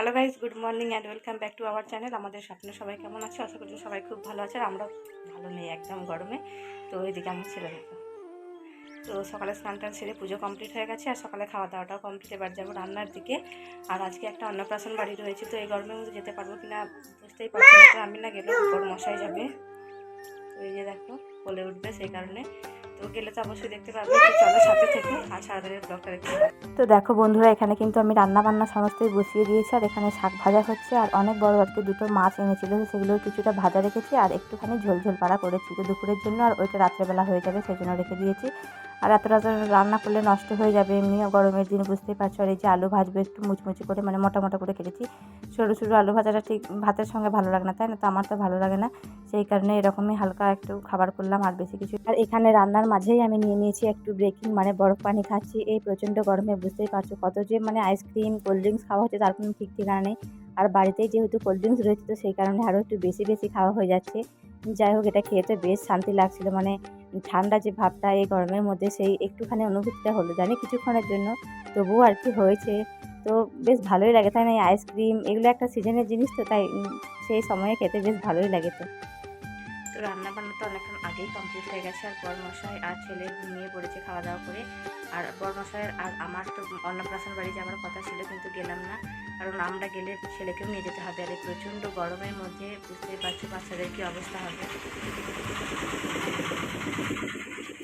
Hello guys, good morning and welcome back to our channel. আমাদের স্বপ্ন সবাই কেমন আছে? আশা করছি সবাই খুব ভালো আছে। আর আমরাও ভালো নেই, একদম গরমে। তো এইদিকে আমার ছেলে দেখো, তো সকালে স্নান টান সেরে পুজো কমপ্লিট হয়ে গেছে, আর সকালে খাওয়া দাওয়াটাও কমপ্লিট। এবার যাবো রান্নার দিকে। আর আজকে একটা অন্নপ্রাশন বাড়ি রয়েছে, তো এই গরমের মধ্যে যেতে পারবো কিনা বুঝতেই পারছি না। তো আমি না গেলেও উপর মশাই যাবে, তো এই যে দেখো বলে উঠবে, সেই কারণে তো গেলে তো অবশ্যই দেখতে পারবো। তো চলো সাথে থেকে আর সারাদিনের ব্লগটা দেখতে পাবো। তো দেখো বন্ধুরা, এখানে কিন্তু আমি রান্না বান্না সমস্তই বসিয়ে দিয়েছি। আর এখানে শাক ভাজা হচ্ছে, আর অনেক বড় আজকে দুটো মাছ এনেছিল, সেগুলো কিছুটা ভাজা রেখেছি আর একটুখানি ঝোল ঝোল পাড়া করেছি তো দুপুরের জন্য। আর ওইটা রাত্রেবেলা হয়ে যাবে, সেই জন্য রেখে দিয়েছি। আর এত রাতে রান্না করলে নষ্ট হয়ে যাবে, এমনিও গরমের দিন বুঝতেই পারছো। আর এই যে আলু ভাজবে একটু মুচমুচি করে, মানে মোটা মোটা করে কেটেছি। সরু সরু আলু ভাজাটা ঠিক ভাতের সঙ্গে ভালো লাগে না, তাই না? তো আমার তো ভালো লাগে না, সেই কারণে এরকমই হালকা একটু খাবার করলাম, আর বেশি কিছু। আর এখানে রান্নার মাঝেই আমি নিয়ে নিয়েছি একটু ব্রেকিং, মানে বরফ পানি খাচ্ছি। এই প্রচণ্ড গরমে বুঝতেই পারছো কত যে মানে আইসক্রিম কোল্ড ড্রিঙ্কস খাওয়া হচ্ছে, তার কোনো ঠিক ঠিকানা নেই। আর বাড়িতেই যেহেতু কোল্ড ড্রিঙ্কস রয়েছে, তো সেই কারণে আরও একটু বেশি বেশি খাওয়া হয়ে যাচ্ছে। যাই হোক, এটা খেতে বেশ শান্তি লাগছিল, মানে ঠান্ডা যে ভাবটা এই গরমের মধ্যে, সেই একটুখানি অনুভূতিটা হলো, জানি কিছুক্ষণের জন্য, তবুও আর কি হয়েছে। তো বেশ ভালোই লাগে, তাই না? এই আইসক্রিম এগুলো একটা সিজনের জিনিস, তো তাই সেই সময়ে খেতে বেশ ভালোই লাগে। তো রান্না বান্না তো অনেকক্ষণ আগেই কমপ্লিট হয়ে গেছে। আর বড়মশাই আর ছেলে ঘুমিয়ে পড়েছে খাওয়া দাওয়া করে। আর বড়মশাইয়ের আর আমার তো অন্নপ্রাশন বাড়ি যাওয়ার কথা ছিল, কিন্তু গেলাম না, কারণ আমরা গেলে ছেলেকেও নিয়ে যেতে হবে। আর এই প্রচণ্ড গরমের মধ্যে বুঝতেই পারছো বাচ্চাদের কী অবস্থা হবে।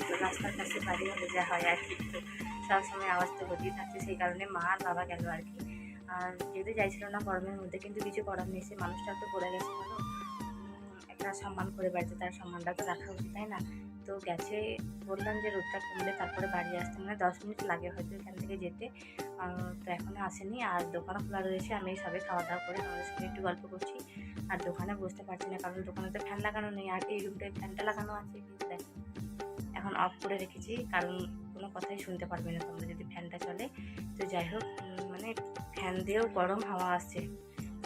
তো রাস্তার কাছে বাড়ি হলে যা হয় আর কি, তো সবসময় আওয়াজ তো হতেই থাকছে, সেই কারণে মা আর বাবা গেল আর কি। আর যেতে চাইছিল না গরমের মধ্যে, কিন্তু কিছু করার নেই, সে মানুষটা তো পড়ে গেছে বলো। একটা সম্মান করে বাড়িতে, তার সম্মানটা তো রাখা উচিত, তাই না? তো গেছে, বললাম যে রোদটা কমলে তারপরে বাড়ি আসতে, মানে 10 মিনিট লাগে হয়তো এখান থেকে যেতে। তো এখনও আসেনি, আর দোকানও খোলা রয়েছে। আমি সবে খাওয়া দাওয়া করে আমাদের সঙ্গে একটু গল্প করছি, আর দোকানে বসতে পারছি না, কারণ দোকানে তো ফ্যান লাগানো নেই। আর এই রুমটায় ফ্যানটা লাগানো আছে, কিন্তু দেখো এখন অফ করে রেখেছি, কারণ কোনো কথাই শুনতে পারবে না তোমরা যদি ফ্যানটা চলে। তো যাই হোক, মানে ফ্যান দিয়েও গরম হাওয়া আসছে,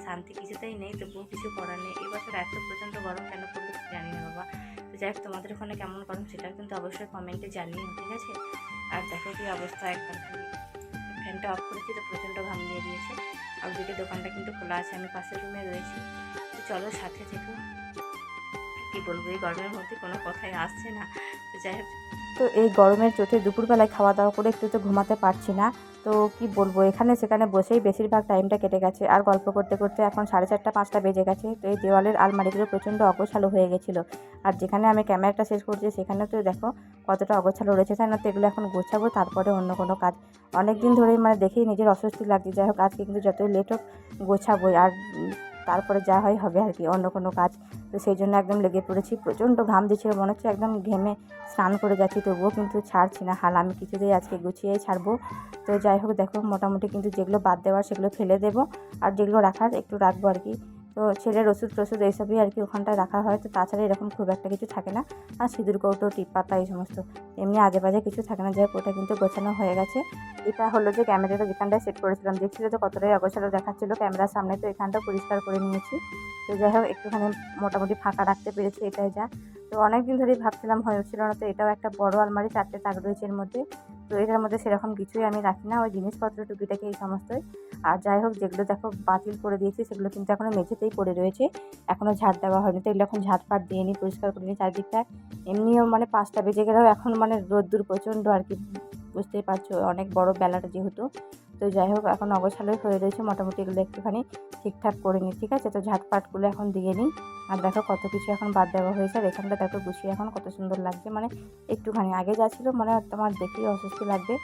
শান্তি কিছুতেই নেই, তবুও কিছু করার নেই। এই বছর এত প্রচণ্ড গরম কেন পড়বে জানি না বাবা। তো যাই হোক, তোমাদের ওখানে কেমন গরম সেটা কিন্তু অবশ্যই কমেন্টে জানিও, ঠিক আছে? আর দেখো কি অবস্থা, একবার খালি ফ্যানটা অফ করেছি তো প্রচণ্ড ঘাম দিয়ে দিয়েছে। আর ওদিকে দোকানটা কিন্তু খোলা আছে, আমি পাশের রুমে রয়েছি। তো চলো সাথে থেকো। কী বলবো, এই গরমের মধ্যে কোনো কথাই আসছে না। তো যাই হোক, তো এই গরমের চোটে দুপুরবেলায় খাওয়া দাওয়া করে একটু তো ঘুমাতে পারছি না। তো কি বলবো, এখানে সেখানে বসেই বেশিরভাগ টাইমটা কেটে গেছে। আর গল্প করতে করতে এখন 4:30-5টা বেজে গেছে। তো এই দেওয়ালের আলমারিগুলো প্রচণ্ড অগোছালো হয়ে গেছিলো। আর যেখানে আমি ক্যামেরাটা শেষ করছি সেখানে তো দেখো কতটা অগোছালো রয়েছে, তাই না? তো এগুলো এখন গোছাবো, তারপরে অন্য কোনো কাজ। অনেক দিন ধরেই মানে দেখেই নিজের অস্বস্তি লাগছে। যাই হোক, আজকে কিন্তু যতই লেট হোক গোছাবোই। আর তারপরে যা হয় হবে আর কি, অন্য কোনো কাজ। তো সেই জন্য একদম লেগে পড়েছি, প্রচণ্ড ঘাম দিচ্ছিল, মনে হচ্ছে একদম ঘেমে স্নান করে যাচ্ছি, তবুও কিন্তু ছাড়ছি না হাল। আমি কিছুতেই আজকে গুছিয়েই ছাড়বো। তো যাই হোক, দেখো মোটামুটি কিন্তু যেগুলো বাদ দেওয়ার সেগুলো ফেলে দেবো, আর যেগুলো রাখার একটু রাখবো আর কি। তো ছেলের ওষুধ টষুধ এইসবই আর কি ওখানটায় রাখা হয়। তো তাছাড়া এরকম খুব একটা কিছু থাকে না। আর সিঁদুর কৌটো, টিপ পাতা, এই সমস্ত এমনি আজে বাজে কিছু থাকে না। যাই হোক, ওটা কিন্তু গোছানো হয়ে গেছে। এটা হলো যে ক্যামেরাটা যেখানটায় সেট করেছিলাম, দেখছিলে তো কতটাই অগোছালো দেখাচ্ছিলো ক্যামেরার সামনে। তো এখানটা পরিষ্কার করে নিয়েছি। তো যাই হোক, একটুখানি মোটামুটি ফাঁকা রাখতে পেরেছি, এটাই যা। তো অনেক দিন ধরেই ভাবছিলাম হচ্ছিল না। তো এটাও একটা বড় আলমারি, 4টে তাক রয়েছে এর মধ্যে। তো এটার মধ্যে সেরকম কিছুই আমি রাখি না, ওই জিনিসপত্র টুকিটাকি এই সমস্তই। আর যাই হোক, যেগুলো দেখো বাতিল করে দিয়েছি সেগুলো কিন্তু এখনও মেঝেতেই পড়ে রয়েছে, এখনও ঝাড় দেওয়া হয়নি। তো এগুলো এখন ঝাড় ফাট দিয়ে নিই, পরিষ্কার করে নিই চারদিকটা। এমনিও মানে 5টা বেজে গেলেও এখন মানে রোদ্দুর প্রচণ্ড আর কি, বুঝতেই পারছো অনেক বড় বেলাটা যেহেতু। তো যাই হোক, এখন অগোছালোই হয়ে রয়েছে, মোটামুটি এগুলো একটুখানি ঠিকঠাক করে নিই, ঠিক আছে? তো ঝাঁটপাটগুলো এখন দিয়ে নিই। আর দেখো কত কিছু এখন বাদ দেওয়া হয়েছে। আর এখানটা দেখো গুছিয়ে এখন কত সুন্দর লাগছে, মানে একটুখানি আগে যা ছিল মনে হয় তোমার দেখেই অস্বস্তি লাগবে,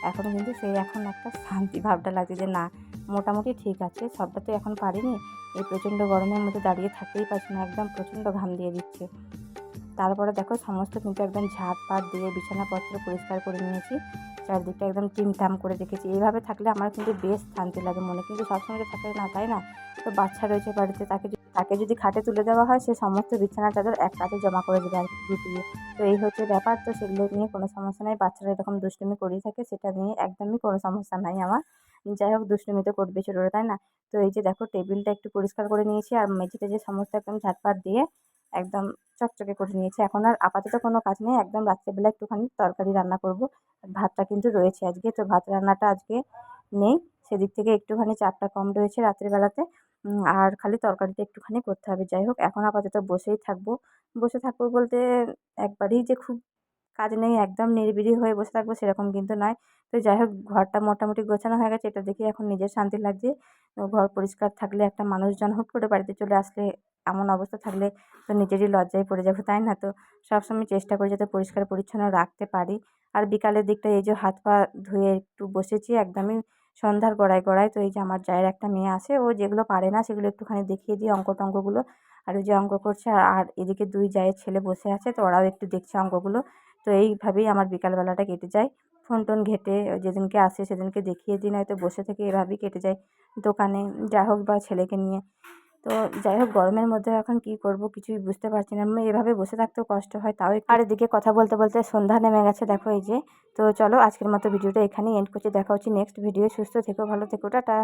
এখন কিন্তু সেই এখন একটা শান্তি ভাবটা লাগছে যে না, মোটামুটি ঠিক আছে। সবটা তো এখন পারিনি, এই প্রচণ্ড গরমের মধ্যে দাঁড়িয়ে থাকতেই পারছি না, একদম প্রচণ্ড ঘাম দিয়ে দিচ্ছে। তারপরে দেখো সমস্ত কিন্তু একদম ঝাঁটপাট দিয়ে বিছানাপত্র পরিষ্কার করে নিয়েছি, চারদিকটা একদম টিমটাম করে রেখেছি। এইভাবে থাকলে আমার কিন্তু বেশ শান্তি লাগে মনে, কিন্তু সবসময় তো থাকে না, তাই না? তো বাচ্চা রয়েছে বাড়িতে, তাকে যদি খাটে তুলে দেওয়া হয়, সে সমস্ত বিছানা চাদর এক কাছে জমা করে দেবে আর কি, গুটিয়ে। তো এই হচ্ছে ব্যাপার। তো সেগুলো নিয়ে কোনো সমস্যা নেই, বাচ্চারা এরকম দুষ্টুমি করেই থাকে, সেটা নিয়ে একদমই কোনো সমস্যা নাই আমার। যাই হোক, দুষ্টুমি তো করবে ছোটরা, তাই না? তো এই যে দেখো টেবিলটা একটু পরিষ্কার করে নিয়েছি, আর মেঝেতে যে সমস্ত একদম ঝাঁটপাট দিয়ে একদম চকচকে করে নিয়েছি। এখন আর আপাতত কোনো কাজ নেই, একদম রাত্রেবেলা একটুখানি তরকারি রান্না করব। ভাতটা কিন্তু রয়েছে আজকে, তো ভাত রান্নাটা আজকে নেই, সেদিক থেকে একটুখানি চাপটা কম রয়েছে রাত্রিবেলাতে। আর খালি তরকারিটা একটুখানি করতে হবে। যাই হোক, এখন আপাতত বসেই থাকবো। বসে থাকবো বলতে একবারেই যে খুব কাজ নেই, একদম নিরিবিলি হয়ে বসে থাকবো সেরকম কিন্তু নয়। তো যাই হোক, ঘরটা মোটামুটি গোছানো হয়ে গেছে, এটা দেখেই এখন নিজের শান্তি লাগছে। তো ঘর পরিষ্কার থাকলে, একটা মানুষজন হুট করে বাড়িতে চলে আসলে, এমন অবস্থা থাকলে তো নিজেরই লজ্জায় পড়ে যাবো, তাই না? তো সবসময় চেষ্টা করি যাতে পরিষ্কার পরিচ্ছন্ন রাখতে পারি। আর বিকালের দিকটা এই যে হাত পা ধুয়ে একটু বসেছি একদমই সন্ধ্যার গড়ায়। তো এই যে আমার জায়ের একটা মেয়ে আছে, ও যেগুলো পারে না সেগুলো একটুখানি দেখিয়ে দিই, অঙ্ক-টঙ্কগুলো। আর ওই যে অঙ্ক করছে, আর এদিকে 2 জায়ের ছেলে বসে আছে, তো ওরাও একটু দেখছে অঙ্কগুলো। তো এইভাবেই আমার বিকাল বেলাটা কেটে যায়। ফোন-টোন ঘেঁটে যেদিনকে আসে সেদিনকে দেখিয়ে দিই, নয়তো বসে থেকে এভাবেই কেটে যায় দোকানে, যা হোক বা ছেলেকে নিয়ে। তো যাই হোক, গরমের মধ্যে এখন কি করব কিছুই বুঝতে পারছি না। এভাবে বসে থাকতেও কষ্ট হয়, তাও আর এদিকে কথা বলতে সন্ধ্যা নেমে গেছে, দেখো এই যে। তো চলো, আজকের মতো ভিডিওটা এখানেই এন্ড করছি। দেখা হচ্ছে নেক্সট ভিডিও। সুস্থ থেকো, ভালো থেকো, টাটা।